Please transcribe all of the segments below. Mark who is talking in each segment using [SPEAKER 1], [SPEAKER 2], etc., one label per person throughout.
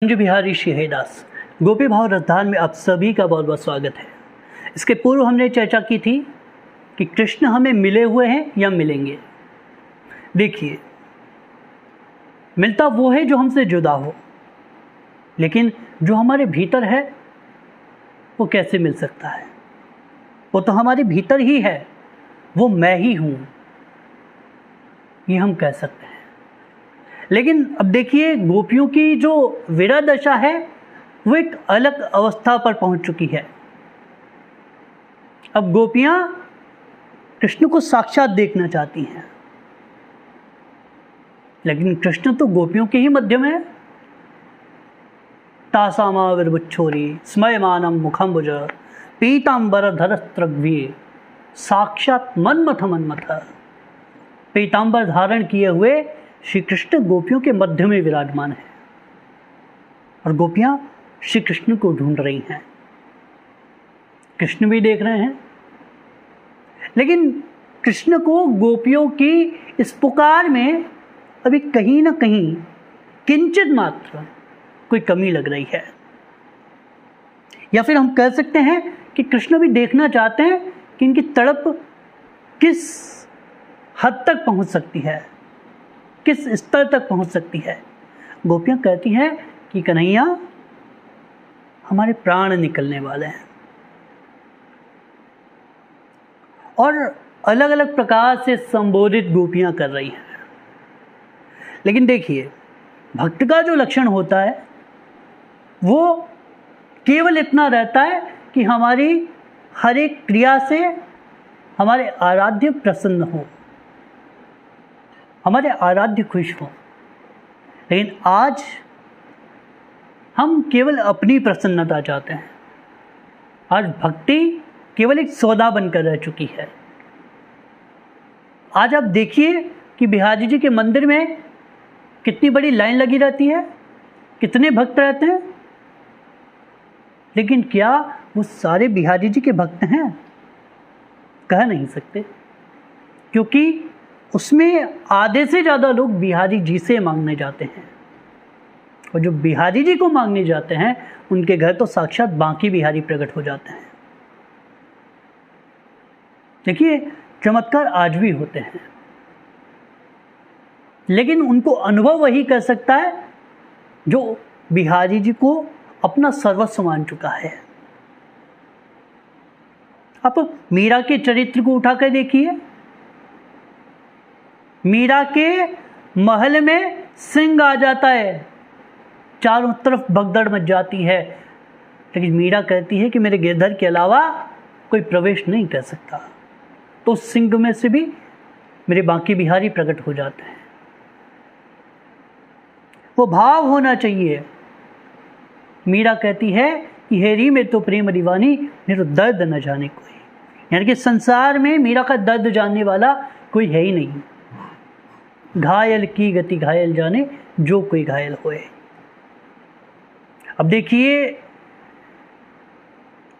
[SPEAKER 1] कुंज बिहारी श्रीहरिदास गोपी भाव रसधान में आप सभी का बहुत बहुत स्वागत है। इसके पूर्व हमने चर्चा की थी कि कृष्ण हमें मिले हुए हैं या मिलेंगे। देखिए, मिलता वो है जो हमसे जुदा हो, लेकिन जो हमारे भीतर है वो कैसे मिल सकता है? वो तो हमारे भीतर ही है, वो मैं ही हूँ, ये हम कह सकते हैं। लेकिन अब देखिए, गोपियों की जो विरह दशा है वो एक अलग अवस्था पर पहुंच चुकी है। अब गोपियां कृष्ण को साक्षात देखना चाहती हैं, लेकिन कृष्ण तो गोपियों के ही मध्य में है। तासामाविर्वच्छोरी स्मयमानम मुखम्बुज पीताम्बरधरस्त्रग्भि साक्षात मन्मथ पीताम्बर धारण किए हुए श्री कृष्ण गोपियों के मध्य में विराजमान है और गोपियां श्री कृष्ण को ढूंढ रही हैं। कृष्ण भी देख रहे हैं, लेकिन कृष्ण को गोपियों की इस पुकार में अभी कहीं ना कहीं किंचित मात्र कोई कमी लग रही है। या फिर हम कह सकते हैं कि कृष्ण भी देखना चाहते हैं कि इनकी तड़प किस हद तक पहुंच सकती है, किस स्तर तक पहुंच सकती है। गोपियां कहती हैं कि कन्हैया, हमारे प्राण निकलने वाले हैं, और अलग अलग प्रकार से संबोधित गोपियां कर रही हैं। लेकिन देखिए, भक्त का जो लक्षण होता है वो केवल इतना रहता है कि हमारी हर एक क्रिया से हमारे आराध्य प्रसन्न हो, हमारे आराध्य खुश हो। लेकिन आज हम केवल अपनी प्रसन्नता चाहते हैं। आज भक्ति केवल एक सौदा बनकर रह चुकी है। आज आप देखिए कि बिहारी जी के मंदिर में कितनी बड़ी लाइन लगी रहती है, कितने भक्त रहते हैं, लेकिन क्या वो सारे बिहारी जी के भक्त हैं? कह नहीं सकते, क्योंकि उसमें आधे से ज़्यादा लोग बिहारी जी से मांगने जाते हैं, और जो बिहारी जी को मांगने जाते हैं उनके घर तो साक्षात बांकी बिहारी प्रकट हो जाते हैं। देखिए, चमत्कार आज भी होते हैं, लेकिन उनको अनुभव वही कर सकता है जो बिहारी जी को अपना सर्वस्व मान चुका है। आप मीरा के चरित्र को उठाकर देखिए। मीरा के महल में सिंह आ जाता है, चारों तरफ भगदड़ मच जाती है, लेकिन मीरा कहती है कि मेरे गिरधर के अलावा कोई प्रवेश नहीं कर सकता। तो सिंह में से भी मेरे बांकी बिहारी प्रकट हो जाते हैं। वो भाव होना चाहिए। मीरा कहती है कि हेरी में तो प्रेम दीवानी, मेरे दर्द न जाने कोई। यानी कि संसार में मीरा का दर्द जानने वाला कोई है ही नहीं। घायल की गति घायल जाने, जो कोई घायल होए। अब देखिए,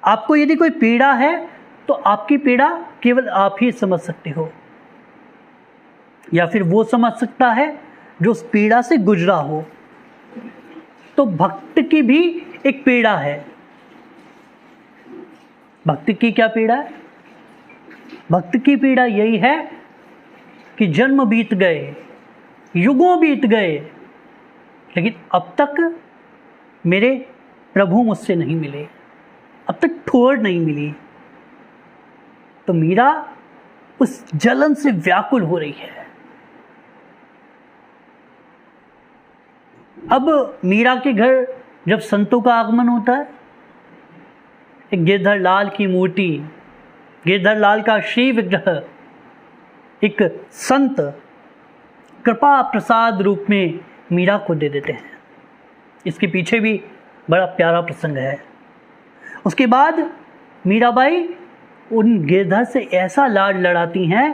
[SPEAKER 1] आपको यदि कोई पीड़ा है तो आपकी पीड़ा केवल आप ही समझ सकते हो, या फिर वो समझ सकता है जो उस पीड़ा से गुजरा हो। तो भक्त की भी एक पीड़ा है। भक्त की क्या पीड़ा है? भक्त की पीड़ा यही है कि जन्म बीत गए, युगों बीत गए, लेकिन अब तक मेरे प्रभु मुझसे नहीं मिले, अब तक ठोर नहीं मिली। तो मीरा उस जलन से व्याकुल हो रही है। अब मीरा के घर जब संतों का आगमन होता है, एक गिरधर लाल की मूर्ति, गिरधर लाल का श्री विग्रह एक संत कृपा प्रसाद रूप में मीरा को दे देते हैं। इसके पीछे भी बड़ा प्यारा प्रसंग है। उसके बाद मीराबाई उन गिरधर से ऐसा लाड लड़ाती हैं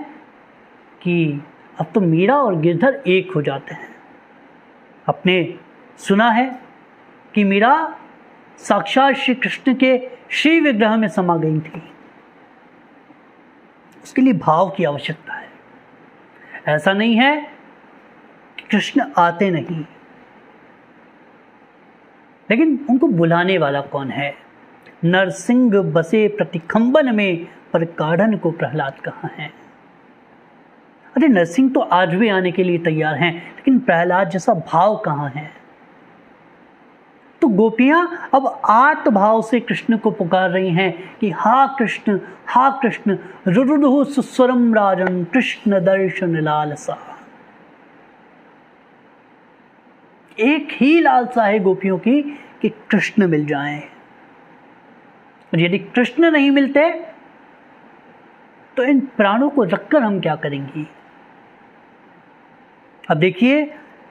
[SPEAKER 1] कि अब तो मीरा और गिरधर एक हो जाते हैं। आपने सुना है कि मीरा साक्षात श्री कृष्ण के श्री विग्रह में समा गई थी। उसके लिए भाव की आवश्यकता है। ऐसा नहीं है कि कृष्ण आते नहीं, लेकिन उनको बुलाने वाला कौन है? नरसिंह बसे प्रतिखंबन में, पर काढ़न को प्रहलाद कहाँ है? अरे नरसिंह तो आज भी आने के लिए तैयार हैं, लेकिन प्रहलाद जैसा भाव कहाँ है? तो गोपियां अब आर्त भाव से कृष्ण को पुकार रही हैं कि हा कृष्ण रुरुदुः सुस्वरम राजन कृष्ण दर्शन लालसा। एक ही लालसा है गोपियों की कि कृष्ण मिल जाएं, और यदि कृष्ण नहीं मिलते तो इन प्राणों को रखकर हम क्या करेंगी? अब देखिए,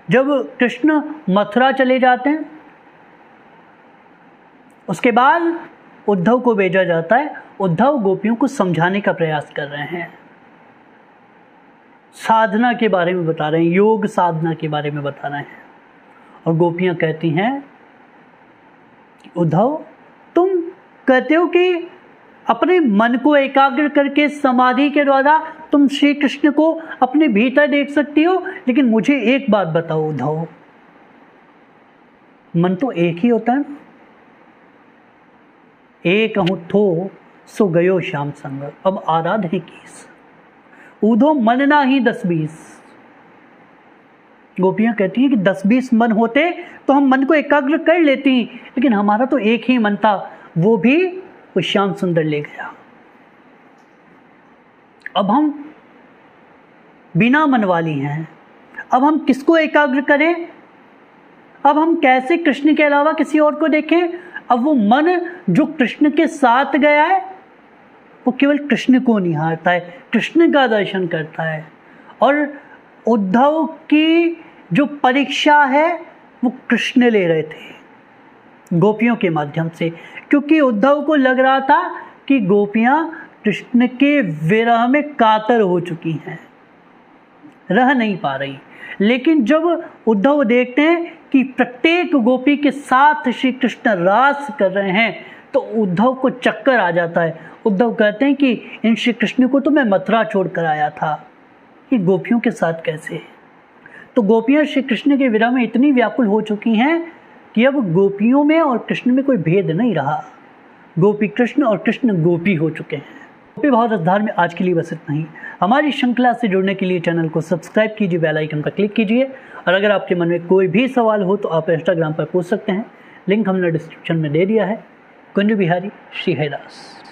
[SPEAKER 1] जब कृष्ण मथुरा चले जाते हैं, उसके बाद उद्धव को भेजा जाता है। उद्धव गोपियों को समझाने का प्रयास कर रहे हैं, साधना के बारे में बता रहे हैं, योग साधना के बारे में बता रहे हैं। और गोपियां कहती हैं, उद्धव तुम कहते हो कि अपने मन को एकाग्र करके समाधि के द्वारा तुम श्री कृष्ण को अपने भीतर देख सकती हो, लेकिन मुझे एक बात बताओ उद्धव, मन तो एक ही होता है ना? एक हूं थो सो गयो श्याम संग, अब आराध है किस, ऊधो मन ना ही 10-20। गोपियां कहती हैं कि 10-20 मन होते तो हम मन को एकाग्र कर लेती, लेकिन हमारा तो एक ही मन था, वो भी वो श्याम सुंदर ले गया। अब हम बिना मन वाली हैं, अब हम किसको एकाग्र करें? अब हम कैसे कृष्ण के अलावा किसी और को देखें? अब वो मन जो कृष्ण के साथ गया है वो केवल कृष्ण को निहारता है, कृष्ण का दर्शन करता है। और उद्धव की जो परीक्षा है वो कृष्ण ले रहे थे गोपियों के माध्यम से, क्योंकि उद्धव को लग रहा था कि गोपियां कृष्ण के विरह में कातर हो चुकी हैं, रह नहीं पा रही। लेकिन जब उद्धव देखते हैं कि प्रत्येक गोपी के साथ श्री कृष्ण रास कर रहे हैं, तो उद्धव को चक्कर आ जाता है। उद्धव कहते हैं कि इन श्री कृष्ण को तो मैं मथुरा छोड़कर आया था, ये गोपियों के साथ कैसे? तो गोपियां श्री कृष्ण के विरह में इतनी व्याकुल हो चुकी हैं कि अब गोपियों में और कृष्ण में कोई भेद नहीं रहा, गोपी कृष्ण और कृष्ण गोपी हो चुके हैं। गोपी भाव रसधार में आज के लिए बस इतना ही। हमारी श्रृंखला से जुड़ने के लिए चैनल को सब्सक्राइब कीजिए, बेल आइकन पर क्लिक कीजिए, और अगर आपके मन में कोई भी सवाल हो तो आप इंस्टाग्राम पर पूछ सकते हैं, लिंक हमने डिस्क्रिप्शन में दे दिया है। कुंज बिहारी, श्री हरिदास।